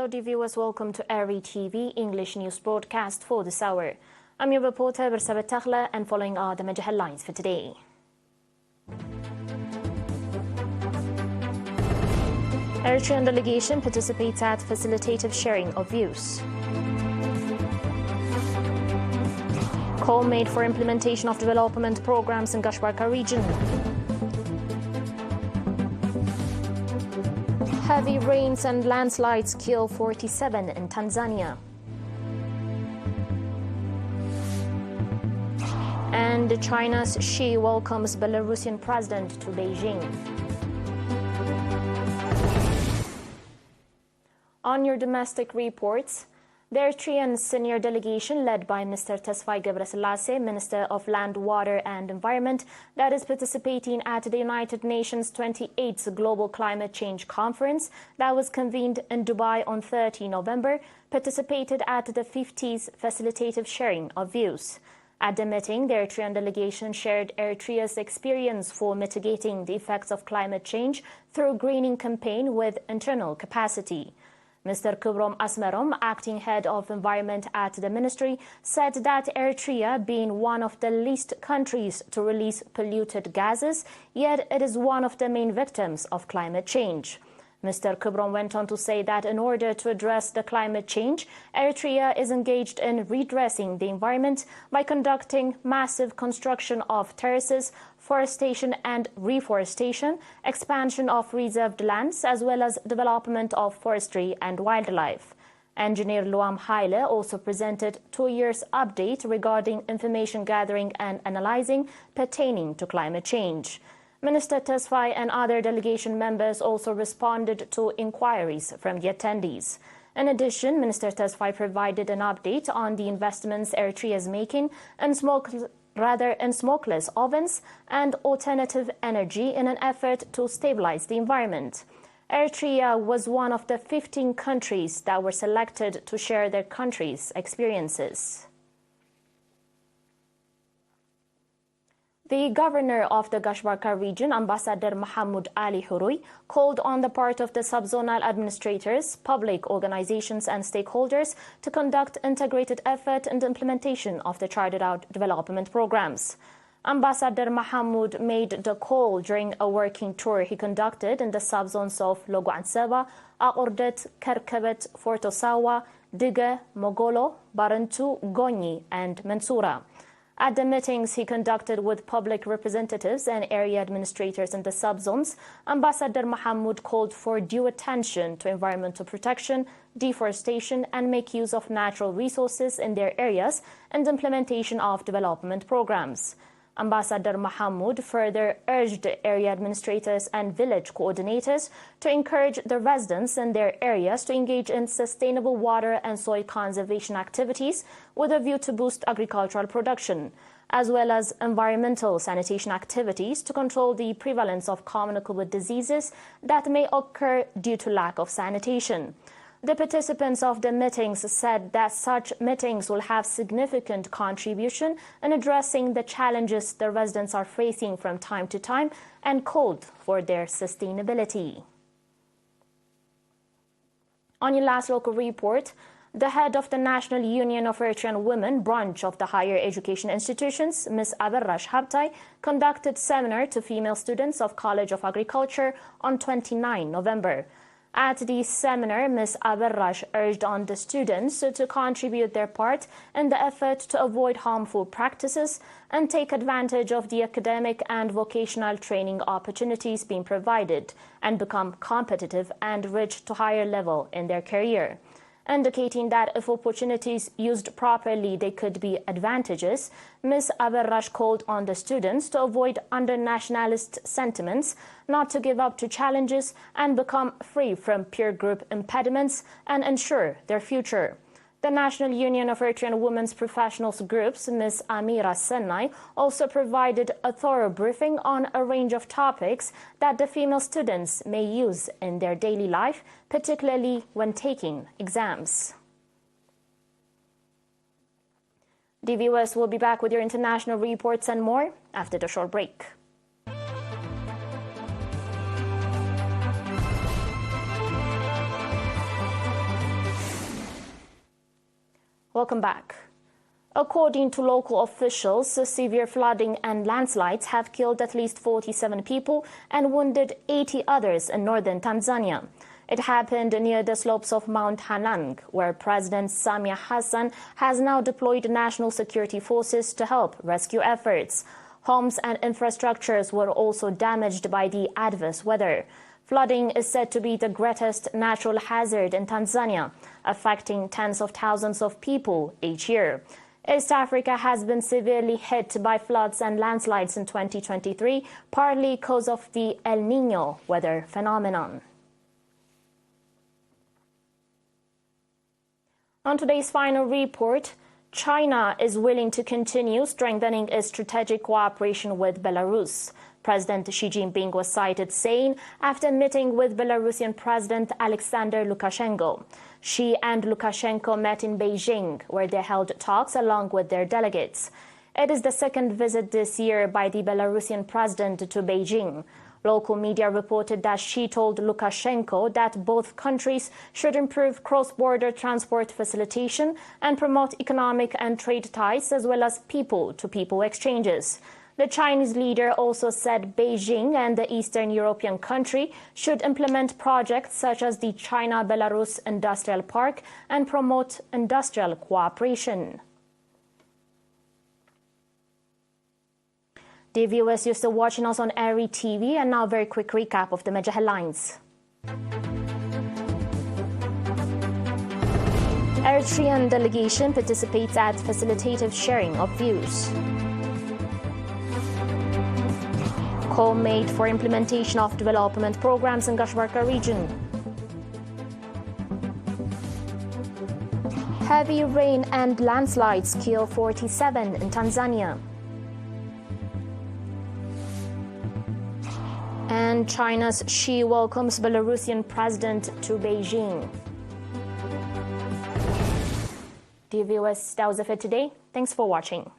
dear viewers, welcome to ERi-TV English news broadcast for this hour. I'm your reporter, Bersabet Taghla, and following are the major headlines for today. Eritrean delegation participates at facilitative sharing of views. Call made for implementation of development programs in Gash Barka region. Heavy rains and landslides kill 47 in Tanzania. And China's Xi welcomes Belarusian president to Beijing. On your domestic reports, the Eritrean senior delegation led by Mr. Tesfaye Gebreselassie, Minister of Land, Water and Environment, that is participating at the United Nations 28th Global Climate Change Conference that was convened in Dubai on 30 November, participated at the 50th Facilitative Sharing of Views. At the meeting, the Eritrean delegation shared Eritrea's experience for mitigating the effects of climate change through a greening campaign with internal capacity. Mr. Kubrom Asmerom, acting head of environment at the ministry, said that Eritrea, being one of the least countries to release polluted gases, yet it is one of the main victims of climate change. Mr. Kubrom went on to say that in order to address the climate change, Eritrea is engaged in redressing the environment by conducting massive construction of terraces, forestation and reforestation, expansion of reserved lands, as well as development of forestry and wildlife. Engineer Luam Haile also presented 2 years update regarding information gathering and analyzing pertaining to climate change. Minister Tesfaye and other delegation members also responded to inquiries from the attendees. In addition, Minister Tesfaye provided an update on the investments Eritrea is making in smokeless ovens and alternative energy in an effort to stabilize the environment. Eritrea was one of the 15 countries that were selected to share their country's experiences. The governor of the Gash Barka region, Ambassador Mahmoud Ali Hurui, called on the part of the subzonal administrators, public organizations and stakeholders to conduct integrated effort in the implementation of the charted out development programs. Ambassador Mahmoud made the call during a working tour he conducted in the subzones of Logo-Ansaba, Aordet, Kerkebet, Fortosawa, Diga, Mogolo, Barantu, Gonyi and Mansoura. At the meetings he conducted with public representatives and area administrators in the subzones, Ambassador Mahmoud called for due attention to environmental protection, deforestation, and make use of natural resources in their areas and the implementation of development programs. Ambassador Mahmoud further urged area administrators and village coordinators to encourage the residents in their areas to engage in sustainable water and soil conservation activities with a view to boost agricultural production, as well as environmental sanitation activities to control the prevalence of communicable diseases that may occur due to lack of sanitation. The participants of the meetings said that such meetings will have significant contribution in addressing the challenges the residents are facing from time to time and called for their sustainability. On your last local report, the head of the National Union of Eritrean Women branch of the higher education institutions, Ms. Aberrash Habtai, conducted seminar to female students of College of Agriculture on 29 November. At the seminar, Ms. Aberrash urged on the students to contribute their part in the effort to avoid harmful practices and take advantage of the academic and vocational training opportunities being provided and become competitive and reach to higher level in their career. Indicating that if opportunities used properly, they could be advantageous, Ms. Aberrash called on the students to avoid under-nationalist sentiments, not to give up to challenges, and become free from peer group impediments and ensure their future. The National Union of Eritrean Women's Professionals Groups, Ms. Amira Senai, also provided a thorough briefing on a range of topics that the female students may use in their daily life, particularly when taking exams. The viewers will be back with your international reports and more after the short break. Welcome back. According to local officials, severe flooding and landslides have killed at least 47 people and wounded 80 others in northern Tanzania. It happened near the slopes of Mount Hanang, where President Samia Hassan has now deployed national security forces to help rescue efforts. Homes and infrastructures were also damaged by the adverse weather. Flooding is said to be the greatest natural hazard in Tanzania, affecting tens of thousands of people each year. East Africa has been severely hit by floods and landslides in 2023, partly because of the El Niño weather phenomenon. On today's final report, China is willing to continue strengthening its strategic cooperation with Belarus. President Xi Jinping was cited saying after meeting with Belarusian President Alexander Lukashenko. Xi and Lukashenko met in Beijing, where they held talks along with their delegates. It is the second visit this year by the Belarusian president to Beijing. Local media reported that Xi told Lukashenko that both countries should improve cross-border transport facilitation and promote economic and trade ties as well as people-to-people exchanges. The Chinese leader also said Beijing and the Eastern European country should implement projects such as the China-Belarus Industrial Park and promote industrial cooperation. Dear viewers, you're still watching us on ERi-TV, and now a very quick recap of the major headlines. Eritrean delegation participates at facilitative sharing of views. Call made for implementation of development programs in Gash Barka region. Heavy rain and landslides kill 47 in Tanzania. And China's Xi welcomes Belarusian president to Beijing. Dear viewers, that was it for today. Thanks for watching.